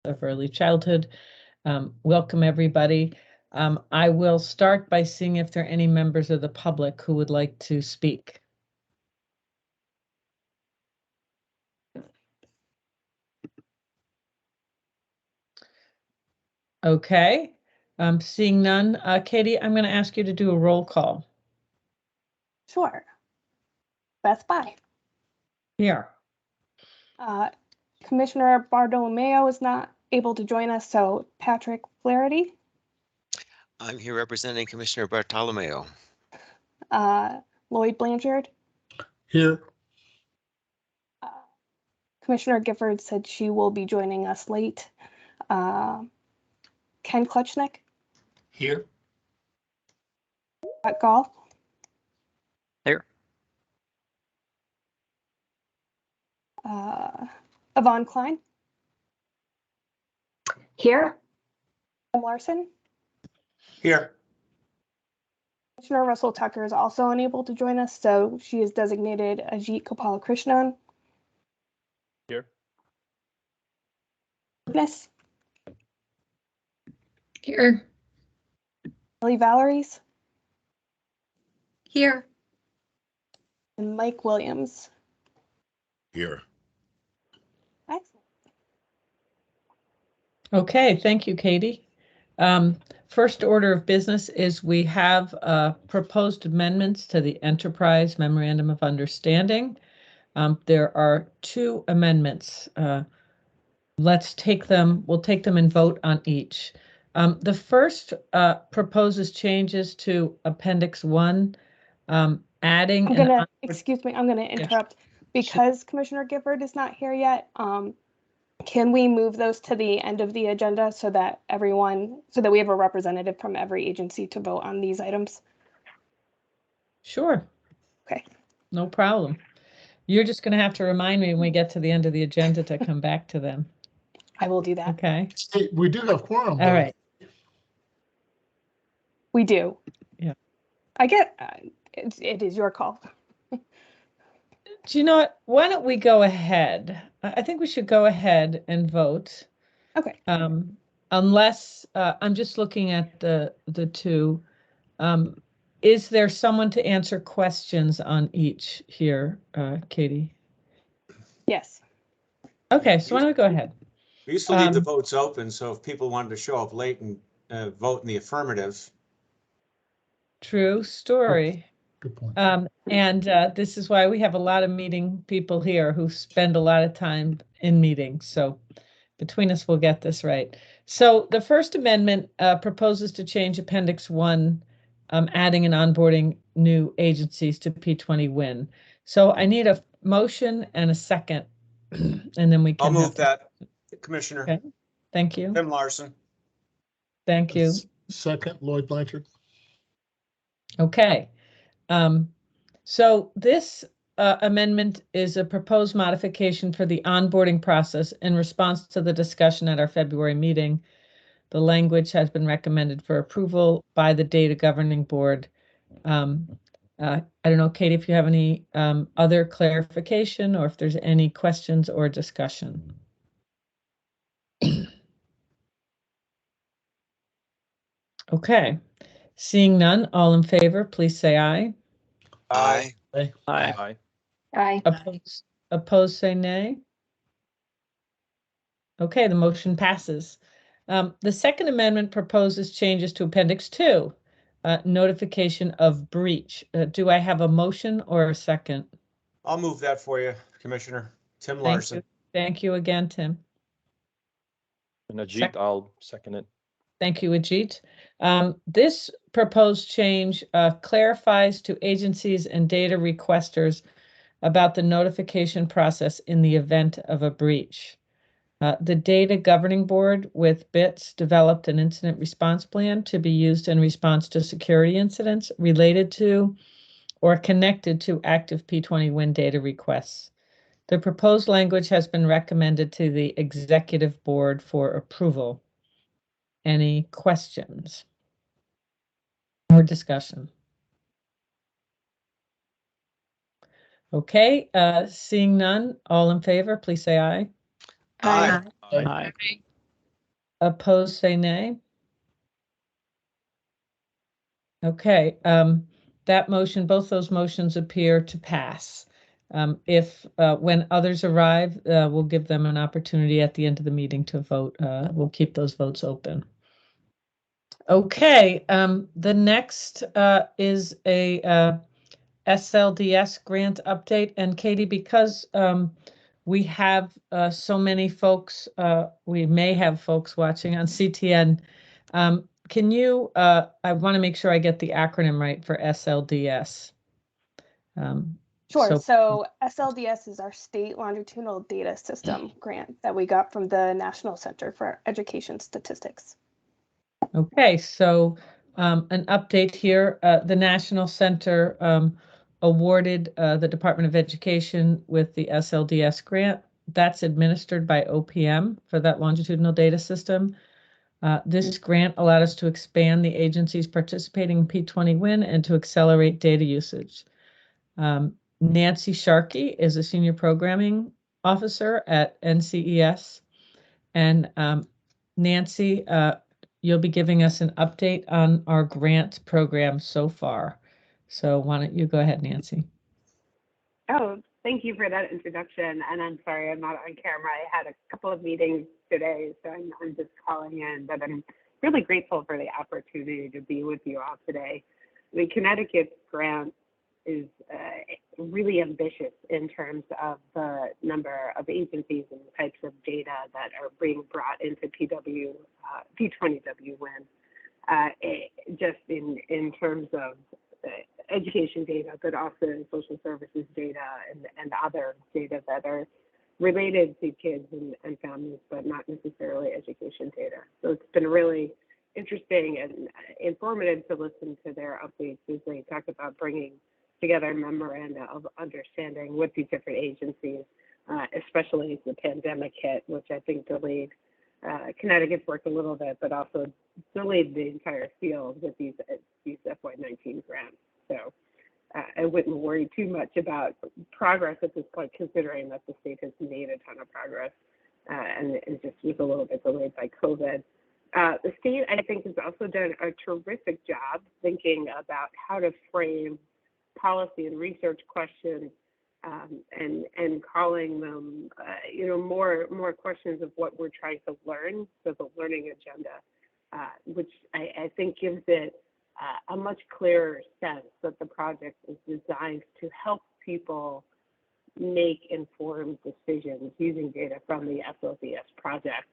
of early childhood. Welcome, everybody. I will start by seeing if there are any members of the public who would like to speak. Okay, seeing none. Katie, I'm going to ask you to do a roll call. Sure. Beth Bye. Here. Commissioner Bartolomeo is not able to join us, so Patrick Flaherty. I'm here representing Commissioner Bartolomeo. Lloyd Blanchard. Here. Commissioner Gifford said she will be joining us late. Ken Klutchnik. Here. Golf. Here. Yvonne Klein. Here. Tim Larson. Here. Commissioner Russell Tucker is also unable to join us, so she is designated Ajit Gopalakrishnan. Here. Agnes. Here. Kelly Valeries. Here. And Mike Williams. Here. Excellent. Okay, thank you, Katie. First order of business is we have proposed amendments to the Enterprise Memorandum of Understanding. There are two amendments. Let's take them, we'll take them and vote on each. The first proposes changes to Appendix 1, adding. Excuse me, I'm gonna interrupt because Commissioner Gifford is not here yet. Can we move those to the end of the agenda so that we have a representative from every agency to vote on these items? Sure. Okay. No problem. You're just going to have to remind me when we get to the end of the agenda to come back to them. I will do that. Okay. Hey, we do have quorum. All right. We do. Yeah. I get it is your call. Do you know what? Why don't we go ahead? I think we should go ahead and vote. Okay. Unless I'm just looking at the two. Is there someone to answer questions on each here, Katie? Yes. Okay, so why don't we go ahead? We used to leave the votes open, so if people wanted to show up late and vote in the affirmative. True story. Good point. And this is why we have a lot of meeting people here who spend a lot of time in meetings. So between us, we'll get this right. So the First Amendment proposes to change Appendix 1, adding and onboarding new agencies to P20 WIN. So I need a motion and a second, and then we can. I'll move that, Commissioner. Okay. Thank you. Tim Larson. Thank you. Second, Lloyd Blanchard. Okay. So this amendment is a proposed modification for the onboarding process in response to the discussion at our February meeting. The language has been recommended for approval by the Data Governing Board. I don't know, Katie, if you have any other clarification or if there's any questions or discussion. Okay, seeing none, all in favor, please say aye. Aye. Aye. Aye. Opposed, say nay. Okay, the motion passes. The Second Amendment proposes changes to Appendix 2, notification of breach. Do I have a motion or a second? I'll move that for you, Commissioner. Tim Larson. Thank you again, Tim. And Ajit, I'll second it. Thank you, Ajit. This proposed change clarifies to agencies and data requesters about the notification process in the event of a breach. The Data Governing Board with BITS developed an incident response plan to be used in response to security incidents related to or connected to active P20 WIN data requests. The proposed language has been recommended to the Executive Board for approval. Any questions or discussion? Okay, seeing none, all in favor, please say aye. Aye. Aye. Opposed, say nay. Okay, that motion, both those motions appear to pass. If when others arrive, we'll give them an opportunity at the end of the meeting to vote. We'll keep those votes open. Okay, the next is a SLDS grant update. And Katie, because we have so many folks, we may have folks watching on CTN. Can you, I want to make sure I get the acronym right for SLDS. Sure. So SLDS is our state longitudinal data system grant that we got from the National Center for Education Statistics. Okay, so an update here. The National Center awarded the Department of Education with the SLDS grant. That's administered by OPM for that longitudinal data system. This grant allowed us to expand the agencies participating in P20 WIN and to accelerate data usage. Nancy Sharkey is a senior programming officer at NCES. And Nancy, you'll be giving us an update on our grant program so far. So why don't you go ahead, Nancy? Oh, thank you for that introduction. And I'm sorry I'm not on camera. I had a couple of meetings today, so I'm just calling in, but I'm really grateful for the opportunity to be with you all today. The Connecticut's grant is really ambitious in terms of the number of agencies and the types of data that are being brought into P20W WIN, just in terms of education data, but also social services data and other data that are related to kids and families, but not necessarily education data. So it's been really interesting and informative to listen to their updates as they talk about bringing together memoranda of understanding with these different agencies, especially as the pandemic hit, which I think delayed Connecticut's work a little bit, but also delayed the entire field with these FY19 grants. So I wouldn't worry too much about progress at this point, considering that the state has made a ton of progress and it just was a little bit delayed by COVID. The state, I think, has also done a terrific job thinking about how to frame policy and research questions and calling them, more questions of what we're trying to learn. So the learning agenda, which I think gives it a much clearer sense that the project is designed to help people make informed decisions using data from the SLDS project.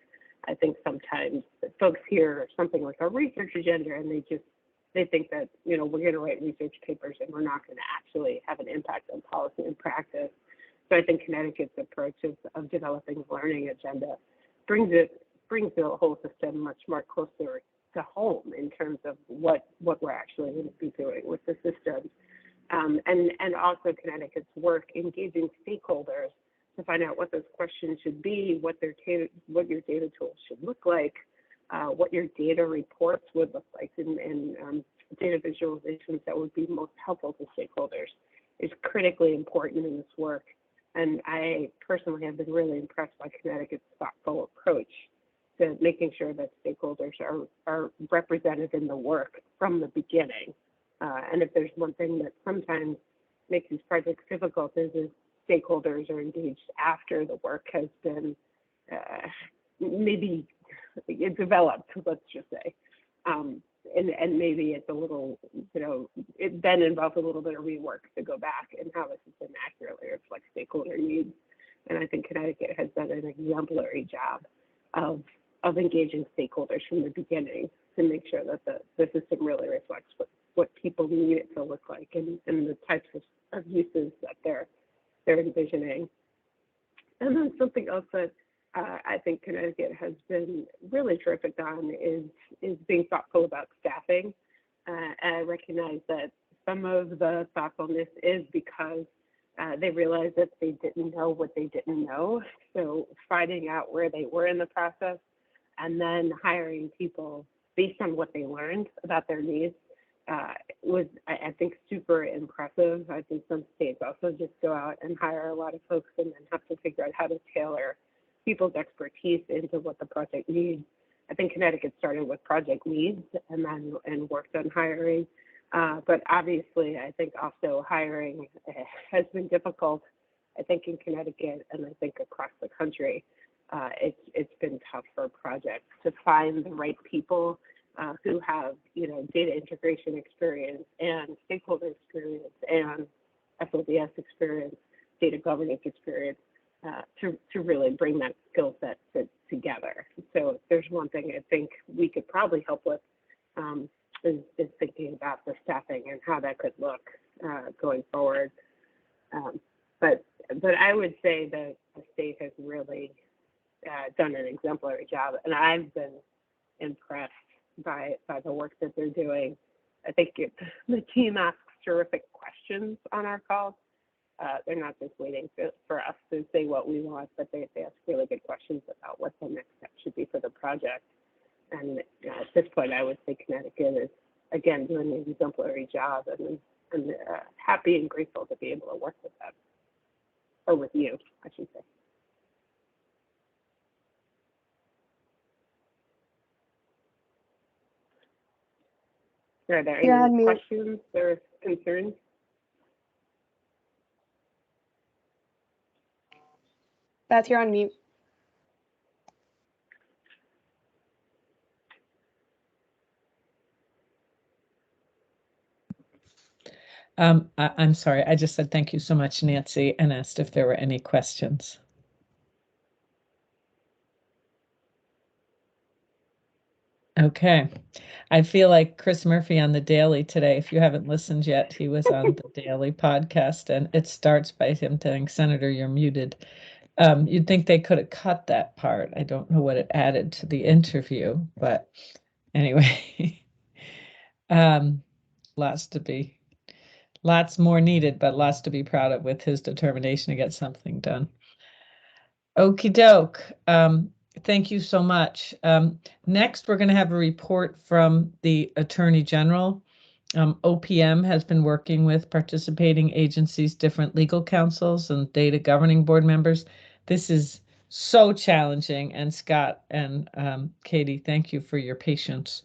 I think sometimes folks hear something like a research agenda and they think that, we're going to write research papers and we're not going to actually have an impact on policy and practice. So I think Connecticut's approach of developing a learning agenda brings the whole system much more closer to home in terms of what we're actually going to be doing with the system. And also Connecticut's work engaging stakeholders to find out what those questions should be, what your data tools should look like, what your data reports would look like, and data visualizations that would be most helpful to stakeholders is critically important in this work. And I personally have been really impressed by Connecticut's thoughtful approach to making sure that stakeholders are represented in the work from the beginning. And if there's one thing that sometimes makes these projects difficult is stakeholders are engaged after the work has been maybe developed, let's just say. And maybe it's a little, it then involves a little bit of rework to go back and how this has been accurately reflect stakeholder needs. And I think Connecticut has done an exemplary job of engaging stakeholders from the beginning to make sure that the system really reflects what people need it to look like and the types of uses that they're envisioning. And then something else that I think Connecticut has been really terrific on is being thoughtful about staffing. And I recognize that some of the thoughtfulness is because they realized that they didn't know what they didn't know. So finding out where they were in the process and then hiring people based on what they learned about their needs was, I think, super impressive. I think some states also just go out and hire a lot of folks and then have to figure out how to tailor people's expertise into what the project needs. I think Connecticut started with project leads and worked on hiring. But obviously, I think also hiring has been difficult, I think in Connecticut and I think across the country. It's been tough for projects to find the right people who have, data integration experience and stakeholder experience and FODS experience, data governance experience, to really bring that skill set together. So if there's one thing I think we could probably help with, is thinking about the staffing and how that could look going forward. But I would say that the state has really done an exemplary job, and I've been impressed by the work that they're doing. I think the team asks terrific questions on our calls. They're not just waiting for us to say what we want, but they ask really good questions about what the next step should be for the project. And at this point, I would say Connecticut is, again, doing an exemplary job, and happy and grateful to be able to work with them, or with you, I should say. Are there any questions or concerns? Beth, you're on mute. I'm sorry, I just said thank you so much, Nancy, and asked if there were any questions. Okay, I feel like Chris Murphy on the Daily today. If you haven't listened yet, he was on the Daily podcast, and it starts by him telling Senator, "You're muted." You'd think they could have cut that part. I don't know what it added to the interview, but anyway, lots more needed, but lots to be proud of with his determination to get something done. Okie doke. Thank you so much. Next, we're going to have a report from the Attorney General. OPM has been working with participating agencies, different legal counsels, and data governing board members. This is so challenging, and Scott and Katie, thank you for your patience.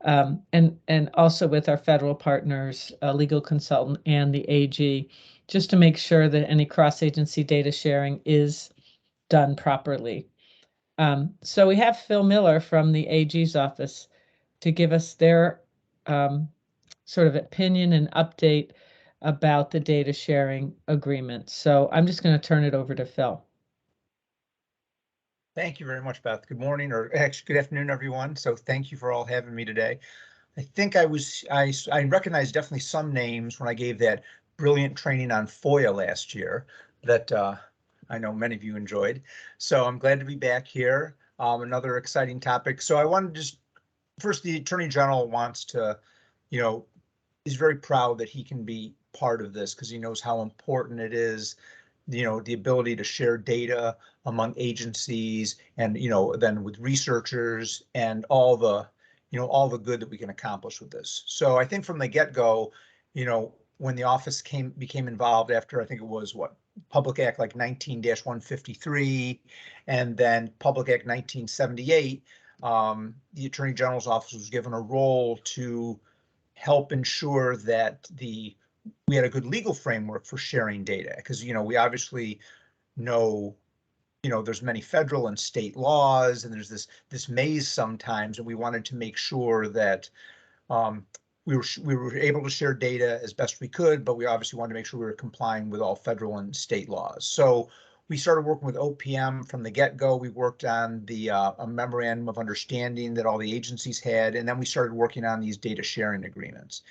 And also with our federal partners, legal consultant and the AG, just to make sure that any cross-agency data sharing is done properly. So we have Phil Miller from the AG's office to give us their sort of opinion and update about the data sharing agreement. So I'm just going to turn it over to Phil. Thank you very much, Beth. Good morning, or actually good afternoon, everyone. So thank you for all having me today. I think I recognized definitely some names when I gave that brilliant training on FOIA last year that I know many of you enjoyed. So I'm glad to be back here. Another exciting topic. So I wanted to just, first, the Attorney General wants to, is very proud that he can be part of this because he knows how important it is, the ability to share data among agencies and, then with researchers and all the good that we can accomplish with this. So I think from the get-go, when the office became involved after, I think it was Public Act like 19-153 and then Public Act 1978, the Attorney General's office was given a role to help ensure that we had a good legal framework for sharing data, because we obviously know there's many federal and state laws, and there's this maze sometimes, and we wanted to make sure that we were able to share data as best we could, but we obviously wanted to make sure we were complying with all federal and state laws. So we started working with OPM from the get-go. We worked on a memorandum of understanding that all the agencies had, and then we started working on these data sharing agreements.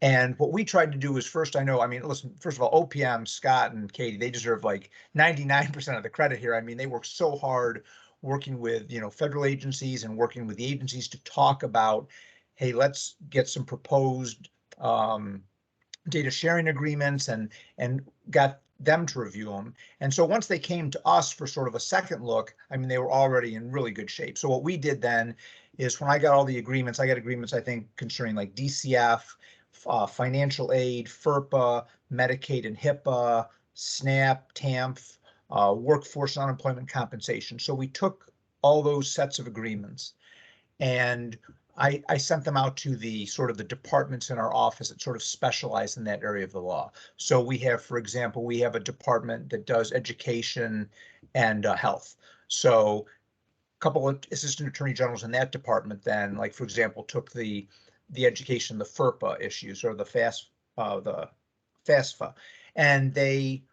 And what we tried to do is first, listen, first of all, OPM, Scott and Katie, they deserve like 99% of the credit here. I mean, they worked so hard working with, federal agencies and working with the agencies to talk about, hey, let's get some proposed data sharing agreements and got them to review them. And so once they came to us for sort of a second look, they were already in really good shape. So what we did then is when I got all the agreements, I got agreements, I think, concerning like DCF, financial aid, FERPA, Medicaid and HIPAA, SNAP, TAMF, workforce unemployment compensation. So we took all those sets of agreements And I sent them out to the sort of the departments in our office that sort of specialize in that area of the law. So we have, for example, we have a department that does education and health. So a couple of assistant attorney generals in that department then, like, for example, took the education, the FERPA issues or the FAFSA, and they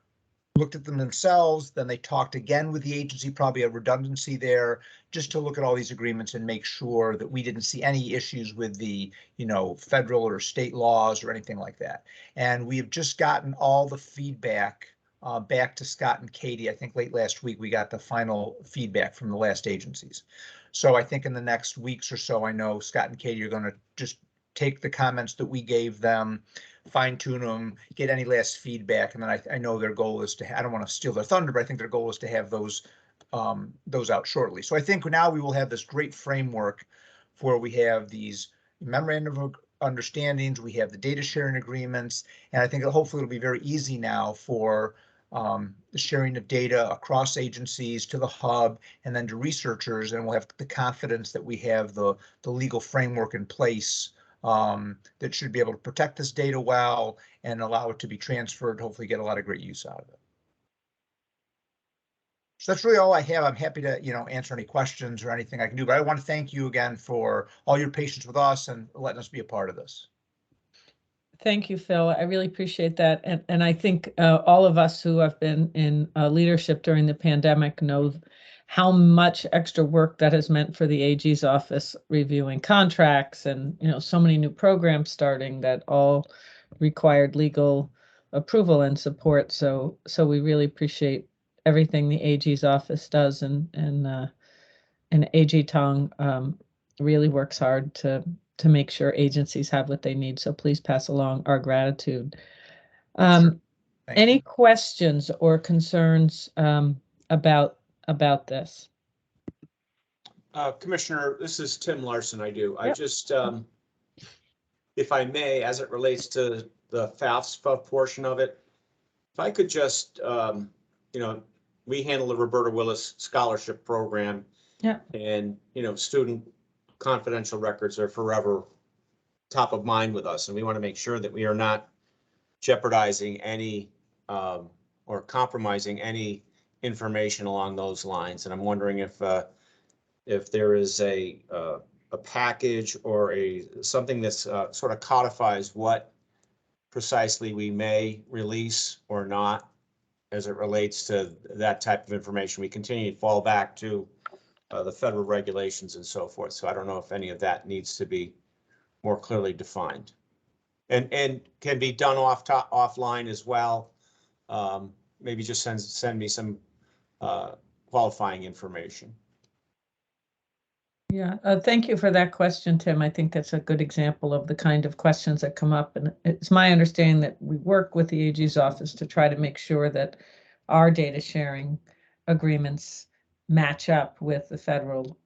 looked at them themselves, then they talked again with the agency, probably a redundancy there, just to look at all these agreements and make sure that we didn't see any issues with the, federal or state laws or anything like that. And we have just gotten all the feedback back to Scott and Katie. I think late last week, we got the final feedback from the last agencies. So I think in the next weeks or so, I know Scott and Katie are going to just take the comments that we gave them, fine tune them, get any last feedback. And then I know their goal is to, I don't want to steal their thunder, but I think their goal is to have those out shortly. So I think now we will have this great framework where we have these memorandum of understandings, we have the data sharing agreements, and I think hopefully it'll be very easy now for the sharing of data across agencies to the hub and then to researchers, and we'll have the confidence that we have the legal framework in place that should be able to protect this data well and allow it to be transferred, hopefully get a lot of great use out of it. So that's really all I have. I'm happy to, answer any questions or anything I can do, but I want to thank you again for all your patience with us and letting us be a part of this. Thank you, Phil. I really appreciate that. And I think all of us who have been in leadership during the pandemic know how much extra work that has meant for the AG's office, reviewing contracts and, so many new programs starting that all required legal approval and support. So we really appreciate everything the AG's office does, and AG Tong really works hard to make sure agencies have what they need. So please pass along our gratitude. Sure. Any you. questions or concerns about this? Commissioner, this is Tim Larson. I Yep. just, if I may, as it relates to the FAFSA portion of it, if I could just, we handle the Roberta Willis Scholarship Program. Yeah. And, student confidential records are forever top of mind with us. And we want to make sure that we are not jeopardizing any or compromising any information along those lines. And I'm wondering if there is a package or something that's sort of codifies what precisely we may release or not as it relates to that type of information. We continue to fall back to the federal regulations and so forth. So I don't know if any of that needs to be more clearly defined, and can be done offline as well. Maybe just send me some qualifying information. Yeah, thank you for that question, Tim. I think that's a good example of the kind of questions that come up. And it's my understanding that we work with the AG's office to try to make sure that our data sharing agreements match up with the federal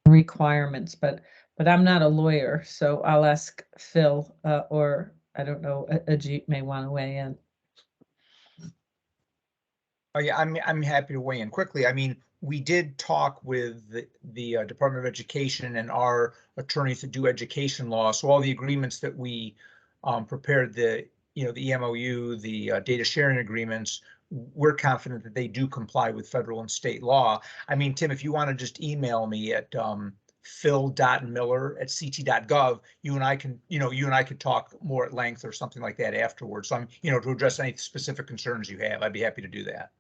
requirements. But I'm not a lawyer, so I'll ask Phil or I don't know, Ajit may want to weigh in. Oh yeah, I'm happy to weigh in quickly. I mean, we did talk with the Department of Education and our attorneys that do education law. So all the agreements that we prepared, the MOU, the data sharing agreements, we're confident that they do comply with federal and state law. I mean, Tim, if you want to just email me at phil.miller@ct.gov, you and I could talk more at length or something like that afterwards. So I'm, to address any specific concerns you have, I'd be happy to do that.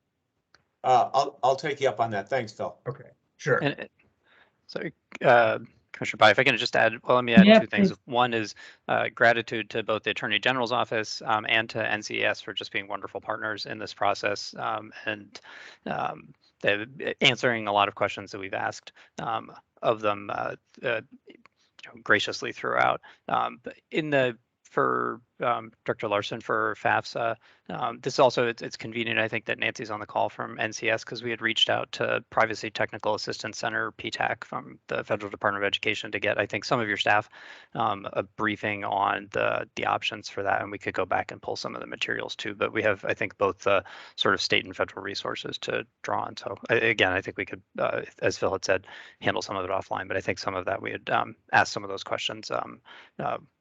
I'll take you up on that. Thanks, Phil. Okay, sure. And sorry, Commissioner Pai, if I can just add, well, let me add two things. Please. One is gratitude to both the Attorney General's office and to NCES for just being wonderful partners in this process, and answering a lot of questions that we've asked of them graciously throughout. For Director Larson for FAFSA. This also, it's convenient, I think, that Nancy's on the call from NCS because we had reached out to Privacy Technical Assistance Center, PTAC, from the Federal Department of Education to get, I think, some of your staff a briefing on the options for that, and we could go back and pull some of the materials too. But we have, I think, both the sort of state and federal resources to draw on. So again, I think we could, as Phil had said, handle some of it offline. But I think some of that we had asked some of those questions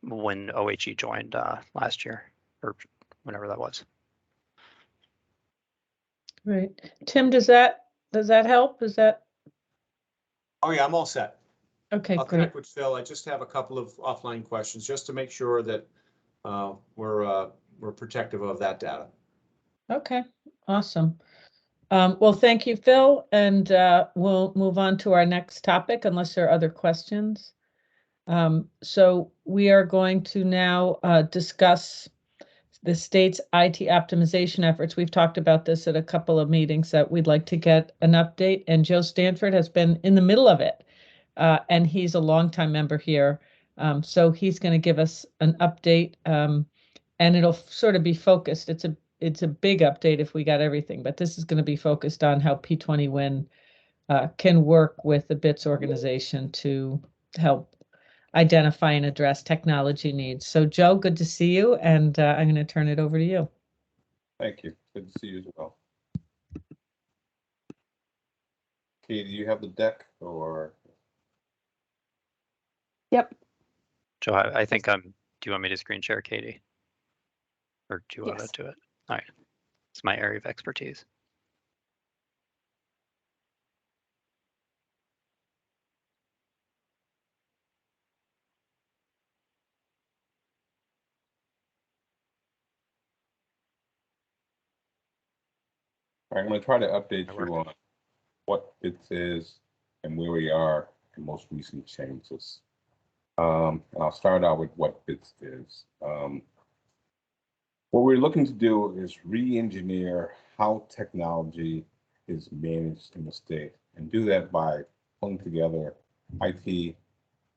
when OHE joined last year or whenever that was. Right. Tim, does that help? Is that Oh, yeah, I'm all set. okay? I'll Great. connect with Phil. I just have a couple of offline questions just to make sure that we're protective of that data. Okay, awesome. Well, thank you, Phil, and we'll move on to our next topic unless there are other questions. So we are going to now discuss the state's IT optimization efforts. We've talked about this at a couple of meetings that we'd like to get an update, and Joe Stanford has been in the middle of it, and he's a longtime member here. So he's going to give us an update, and it'll sort of be focused. It's a big update if we got everything, but this is going to be focused on how P20 Win can work with the BITS organization to help identify and address technology needs. So Joe, good to see you, and I'm going to turn it over to you. Thank you. Good to see you as well. Katie, do you have the deck or? Yep. Joe, I think do you want me to screen share, Katie? Or do you want Yes. to do it? All right. It's my area of expertise. I'm going to try to update That you work? on what BITS is and where we are in most recent changes. And I'll start out with what BITS is. What we're looking to do is re-engineer how technology is managed in the state and do that by pulling together IT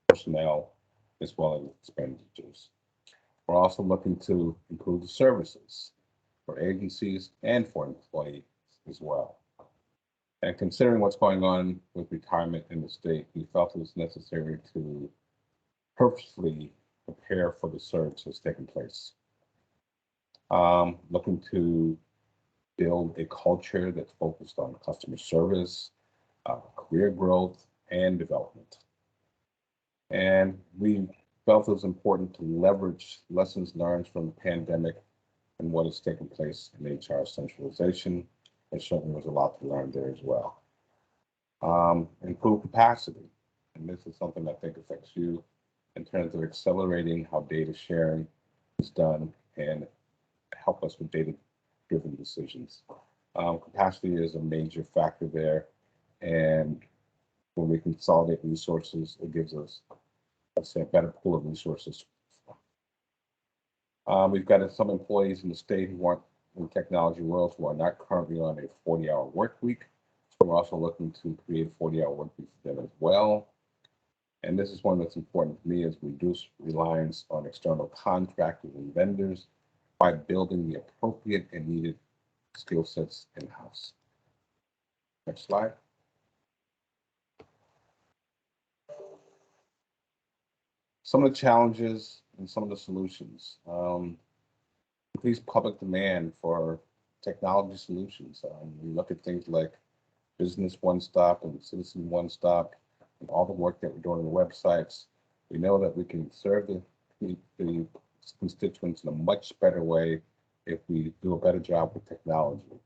personnel as well as expenditures. We're also looking to improve the services for agencies and for employees as well. And considering what's going on with retirement in the state, we felt it was necessary to purposefully prepare for the surge that's taking place. Looking to build a culture that's focused on customer service, career growth, and development. And we felt it was important to leverage lessons learned from the pandemic and what has taken place in HR centralization. There certainly was a lot to learn there as well. Improve capacity. And this is something I think affects you in terms of accelerating how data sharing is done and help us with data-driven decisions. Capacity is a major factor there. And when we consolidate resources, it gives us, let's say, a better pool of resources. We've got some employees in the state who want in technology worlds who are not currently on a 40-hour work week. So we're also looking to create a 40-hour work week for them as well. And this is one that's important to me is reduce reliance on external contractors and vendors by building the appropriate and needed skill sets in-house. Next slide. Some of the challenges and some of the solutions. Increased public demand for technology solutions. We look at things like Business One Stop and Citizen One Stop and all the work that we're doing on the websites. We know that we can serve the constituents in a much better way if we do a better job with technology.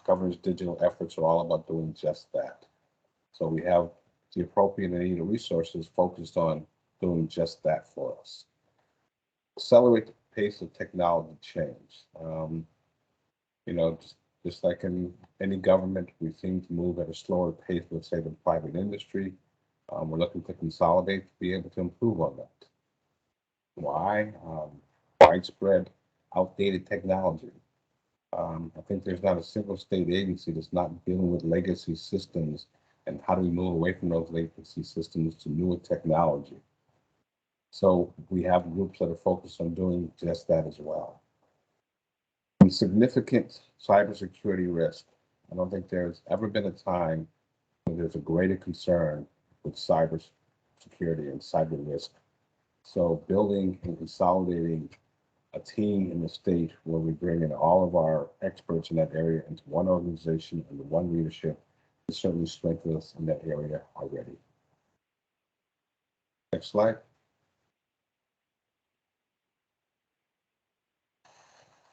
Governor's digital efforts are all about doing just that. So we have the appropriate and needed resources focused on doing just that for us. Accelerate the pace of technology change. Just like in any government, we seem to move at a slower pace, let's say, than private industry. We're looking to consolidate to be able to improve on that. Why? Widespread, outdated technology. I think there's not a single state agency that's not dealing with legacy systems and how do we move away from those legacy systems to newer technology. So we have groups that are focused on doing just that as well. And significant cybersecurity risk. I don't think there's ever been a time when there's a greater concern with cybersecurity and cyber risk. So building and consolidating a team in the state where we bring in all of our experts in that area into one organization under one leadership has certainly strengthened us in that area already. Next slide.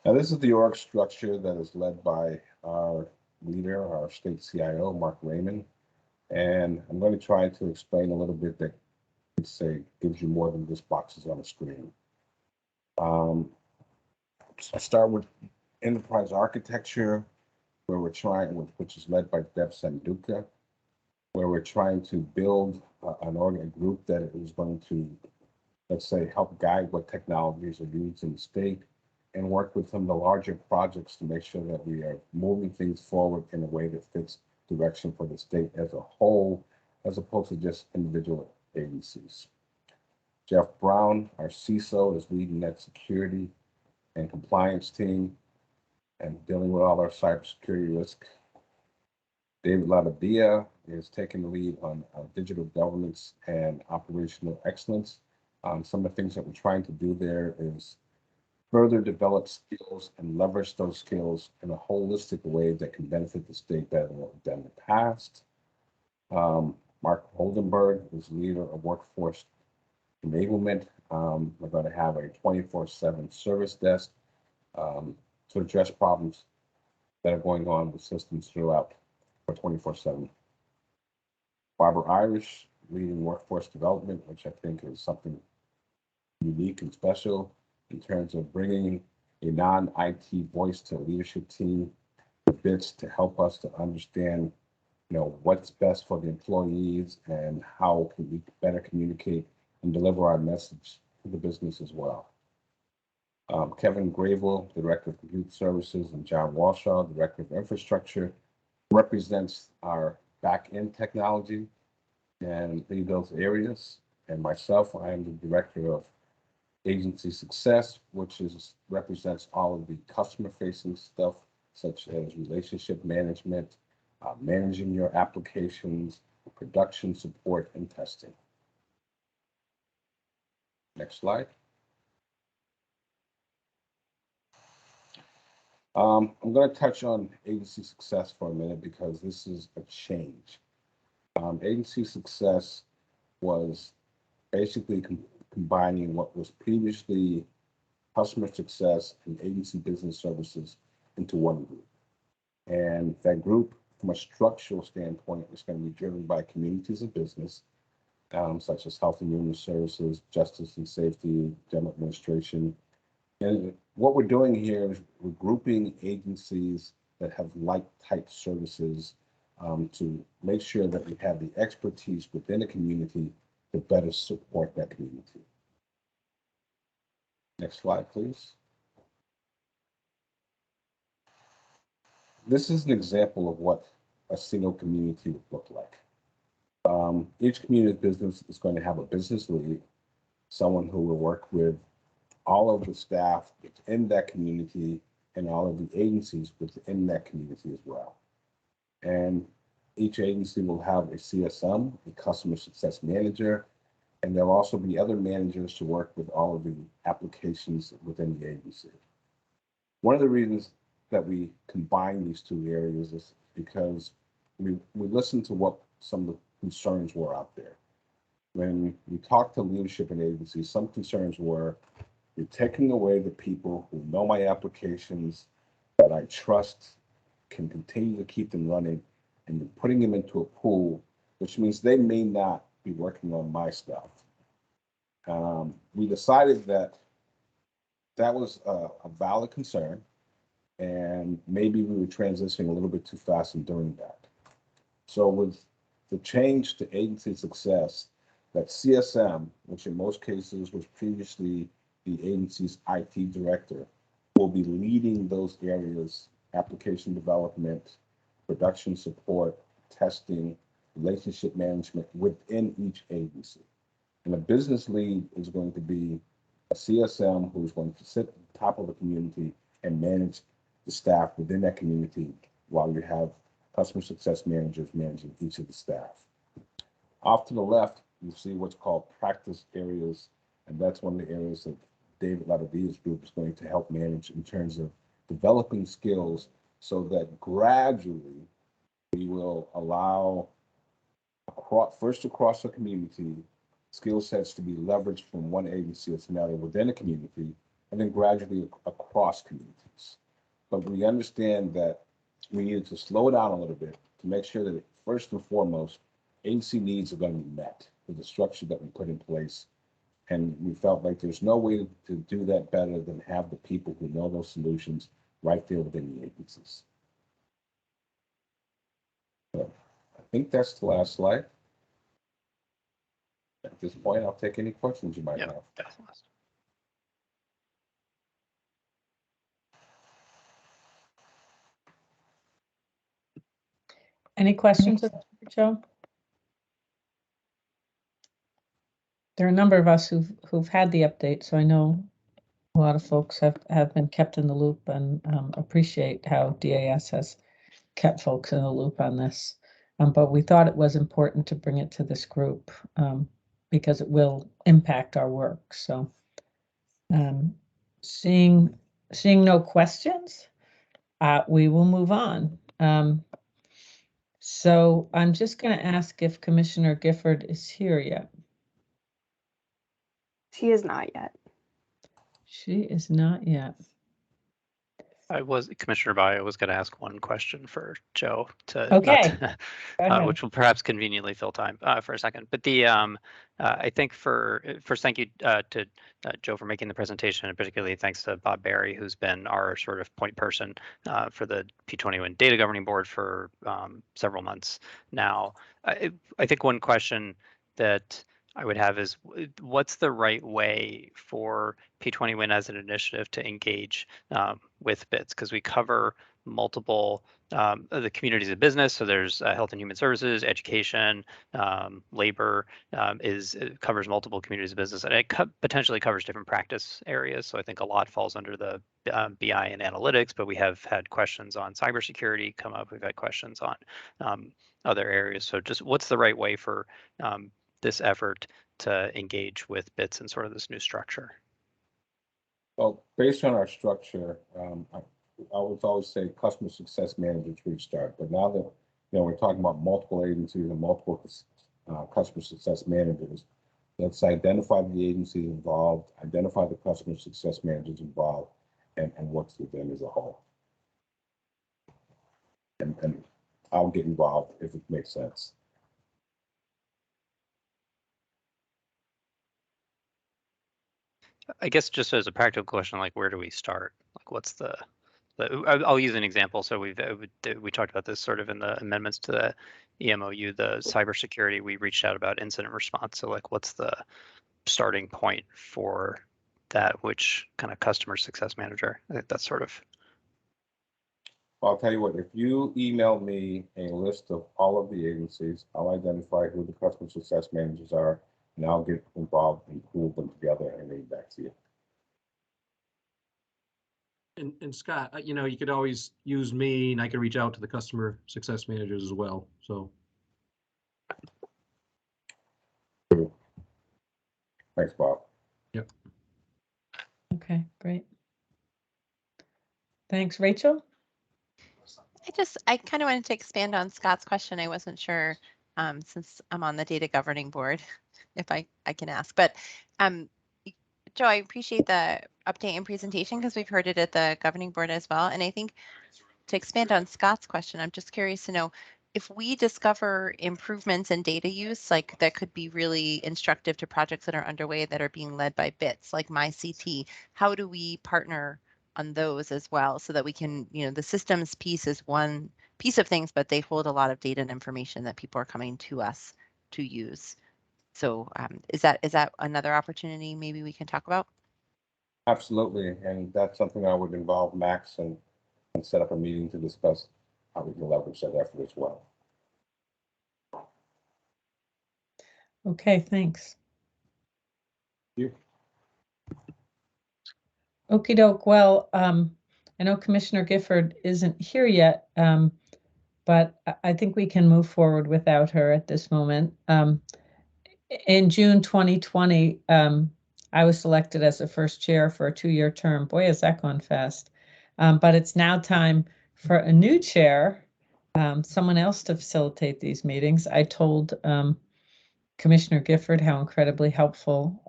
Now, this is the org structure that is led by our leader, our state CIO, Mark Raymond. And I'm going to try to explain a little bit that say gives you more than just boxes on a screen. I start with enterprise architecture, where we're trying, which is led by Deb Sanduka, where we're trying to build a group that is going to, let's say, help guide what technologies are used in the state and work with some of the larger projects to make sure that we are moving things forward in a way that fits direction for the state as a whole, as opposed to just individual agencies. Jeff Brown, our CISO, is leading that security and compliance team and dealing with all our cybersecurity risk. David Ladabia is taking the lead on digital governance and operational excellence. Some of the things that we're trying to do there is further develop skills and leverage those skills in a holistic way that can benefit the state better than what we've done in the past. Mark Oldenburg is leader of workforce enablement. We're going to have a 24/7 service desk to address problems that are going on with systems throughout for 24/7. Barbara Irish leading workforce development, which I think is something unique and special in terms of bringing a non-IT voice to a leadership team, bits to help us to understand, what's best for the employees and how can we better communicate and deliver our message to the business as well. Kevin Gravel, Director of Compute Services, and John Walshaw, Director of Infrastructure, represents our back-end technology and lead those areas. And myself, I am the Director of Agency Success, which represents all of the customer-facing stuff, such as relationship management, managing your applications, production support, and testing. Next slide. I'm going to touch on agency success for a minute because this is a change. Agency success was basically combining what was previously customer success and agency business services into one group. And that group, from a structural standpoint, is going to be driven by communities of business, such as Health and Human Services, Justice and Safety, General Administration. And what we're doing here is we're grouping agencies that have like-type services to make sure that we have the expertise within a community to better support that community. Next slide, please. This is an example of what a single community would look like. Each community business is going to have a business lead, someone who will work with all of the staff within that community and all of the agencies within that community as well. And each agency will have a CSM, a customer success manager, and there'll also be other managers to work with all of the applications within the agency. One of the reasons that we combine these two areas is because we listened to what some of the concerns were out there. When we talked to leadership in agencies, some concerns were, you're taking away the people who know my applications, that I trust, can continue to keep them running, and you're putting them into a pool, which means they may not be working on my stuff. We decided that was a valid concern, and maybe we were transitioning a little bit too fast in doing that. So with the change to agency success, that CSM, which in most cases was previously the agency's IT director, will be leading those areas: application development, production support, testing, relationship management within each agency. And a business lead is going to be a CSM who's going to sit at the top of the community and manage the staff within that community while you have customer success managers managing each of the staff. Off to the left, you see what's called practice areas, and that's one of the areas that David Latadia's group is going to help manage in terms of developing skills so that gradually we will allow first across the community skill sets to be leveraged from one agency that's now within a community, and then gradually across communities. But we understand that we need to slow down a little bit to make sure that first and foremost, agency needs are going to be met with the structure that we put in place. And we felt like there's no way to do that better than have the people who know those solutions right there within the agencies. So I think that's the last slide. At this point, I'll take any questions you might have. That's the last. Any questions, Joe? There are a number of us who've had the update, so I know a lot of folks have been kept in the loop and appreciate how DAS has kept folks in the loop on this. But we thought it was important to bring it to this group because it will impact our work. So seeing no questions, we will move on. So I'm just going to ask if Commissioner Gifford is here yet. She is not yet. She is not yet. Commissioner Bio was going to ask one question for Joe to, Okay. which will perhaps conveniently fill time for a second. But I think first, thank you to Joe for making the presentation, and particularly thanks to Bob Barry, who's been our sort of point person for the P20 Data Governing Board for several months now. I think one question that I would have is, what's the right way for P20 Win as an initiative to engage with BITS? Because we cover multiple the communities of business. So there's health and human services, education, labor it covers multiple communities of business, and it potentially covers different practice areas. So I think a lot falls under the BI and analytics, but we have had questions on cybersecurity come up. We've had questions on other areas. So just what's the right way for this effort to engage with BITS and sort of this new structure? Well, based on our structure, I would always say customer success managers restart. But now that we're talking about multiple agencies and multiple customer success managers, let's identify the agencies involved, identify the customer success managers involved, and work with them as a whole. And I'll get involved if it makes sense. I guess just as a practical question, like where do we start? Like what's I'll use an example. So we talked about this sort of in the amendments to the EMOU, the cybersecurity. We reached out about incident response. So like, what's the starting point for that? Which kind of customer success manager? I think that's sort of. Well, I'll tell you what. If you email me a list of all of the agencies, I'll identify who the customer success managers are, and I'll get involved and pool them together and read back to you. And Scott, you could always use me, and I could reach out to the customer success managers as well. So. Thanks, Bob. Yep. Okay, great. Thanks, Rachel. I kind of wanted to expand on Scott's question. I wasn't sure, since I'm on the data governing board, if I can ask, but Joe, I appreciate the update and presentation because we've heard it at the governing board as well. And I think to expand on Scott's question, I'm just curious to know if we discover improvements in data use, like that could be really instructive to projects that are underway that are being led by BITS, like MyCT, how do we partner on those as well so that we can, the systems piece is one piece of things, but they hold a lot of data and information that people are coming to us to use. So is that another opportunity maybe we can talk about? Absolutely, and that's something I would involve Max and set up a meeting to discuss how we can leverage that effort as well. Okay, thanks. You. Okey doke. Well, I know Commissioner Gifford isn't here yet, but I think we can move forward without her at this moment. In June 2020, I was selected as the first chair for a 2-year term. Boy, has that gone fast. But it's now time for a new chair, someone else to facilitate these meetings. I told Commissioner Gifford how incredibly helpful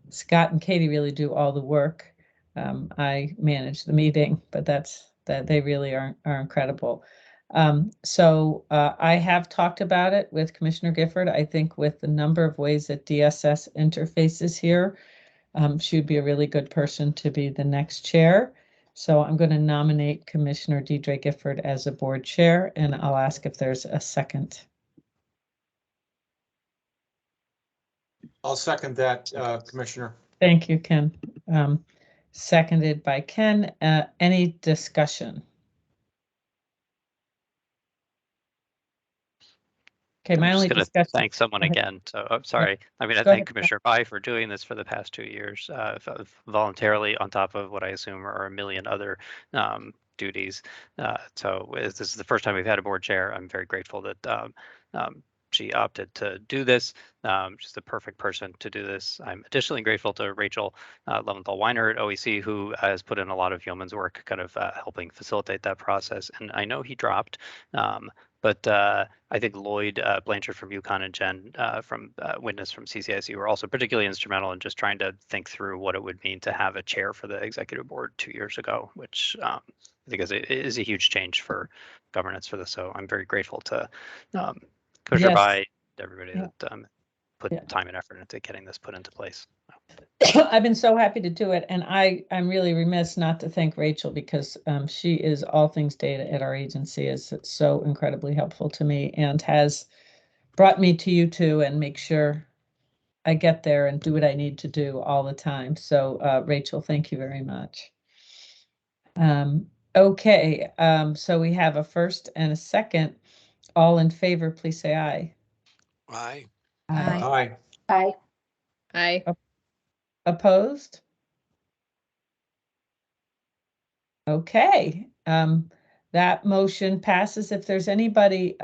Scott and Katie really do all the work. I manage the meeting, but that they really are incredible. So I have talked about it with Commissioner Gifford. I think with the number of ways that DSS interfaces here, she would be a really good person to be the next chair. So I'm going to nominate Commissioner Deidre Gifford as a board chair, and I'll ask if there's a second. I'll second that, Commissioner. Thank you, Ken. Seconded by Ken. Any discussion? Okay, my I'm only just going to discussion. thank someone Go ahead. again. So I'm sorry. I mean, I Go thank ahead. Commissioner Pai for doing this for the past 2 years, voluntarily on top of what I assume are a million other duties. So as this is the first time we've had a board chair, I'm very grateful that she opted to do this. She's the perfect person to do this. I'm additionally grateful to Rachel Leventhal-Weiner at OEC, who has put in a lot of yeoman's work kind of helping facilitate that process. And I know he dropped, but I think Lloyd Blanchard from UConn and Jen from Witness from CCIC were also particularly instrumental in just trying to think through what it would mean to have a chair for the executive board 2 years ago, which I think is a huge change for governance for this. So I'm very grateful to Commissioner Yes. Bai, everybody Yeah. that put Yeah. time and effort into getting this put into place. I've been so happy to do it, and I'm really remiss not to thank Rachel because she is all things data at our agency, is so incredibly helpful to me and has brought me to you two and make sure I get there and do what I need to do all the time. So Rachel, thank you very much. Okay, so we have a first and a second. All in favor, please say aye. Aye. Aye. Aye. Aye. Opposed? Okay, that motion passes. If there's anybody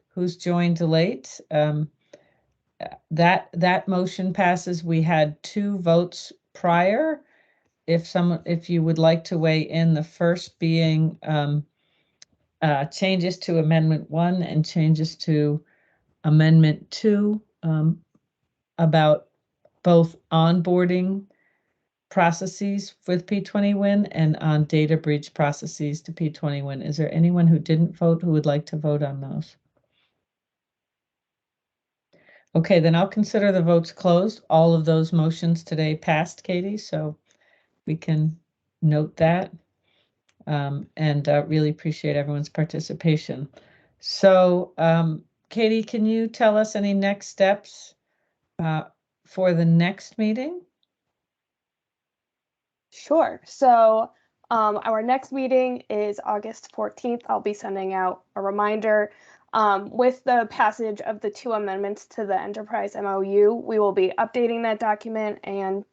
who's joined late, that motion passes. We had 2 votes prior. If you would like to weigh in, the first being changes to Amendment 1 and changes to Amendment 2 about both onboarding processes with P20 Win and on data breach processes to P20 Win. Is there anyone who didn't vote who would like to vote on those? Okay, then I'll consider the votes closed. All of those motions today passed, Katie, so we can note that. And really appreciate everyone's participation. So, Katie, can you tell us any next steps for the next meeting? Sure. So our next meeting is August 14th. I'll be sending out a reminder. With the passage of the 2 amendments to the Enterprise MOU, we will be updating that document and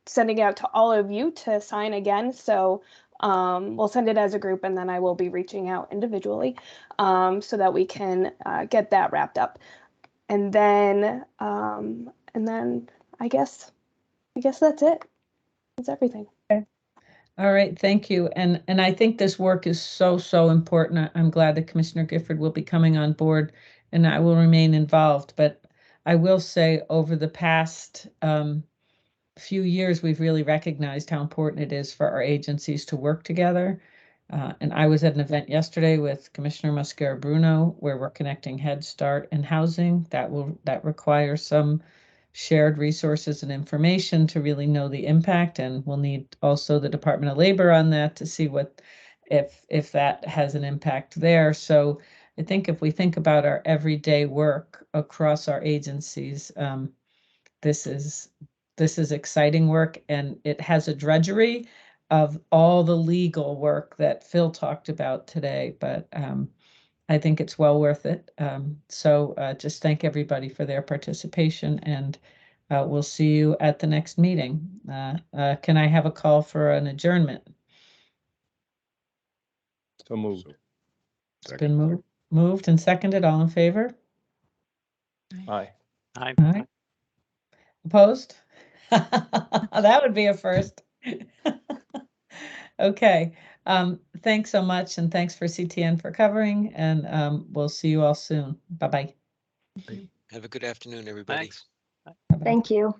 sending it out to all of you to sign again. So we'll send it as a group, and then I will be reaching out individually so that we can get that wrapped up. And then I guess that's it. That's everything. Okay. All right, thank you. And I think this work is so important. I'm glad that Commissioner Gifford will be coming on board and I will remain involved. But I will say over the past few years, we've really recognized how important it is for our agencies to work together. And I was at an event yesterday with Commissioner Mascara-Bruno where we're connecting Head Start and housing. That requires some shared resources and information to really know the impact, and we'll need also the Department of Labor on that to see what if that has an impact there. So I think if we think about our everyday work across our agencies, this is exciting work, and it has a drudgery of all the legal work that Phil talked about today, but I think it's well worth it. So just thank everybody for their participation, and We'll see you at the next meeting. Can I have a call for an adjournment? So moved. It's been moved and seconded. All in favor? Aye. Aye. All right. Opposed? That would be a first. Okay. Thanks so much, and thanks for CTN for covering, and we'll see you all soon. Bye-bye. Have a good afternoon, everybody. Thanks. Bye-bye. Thank you.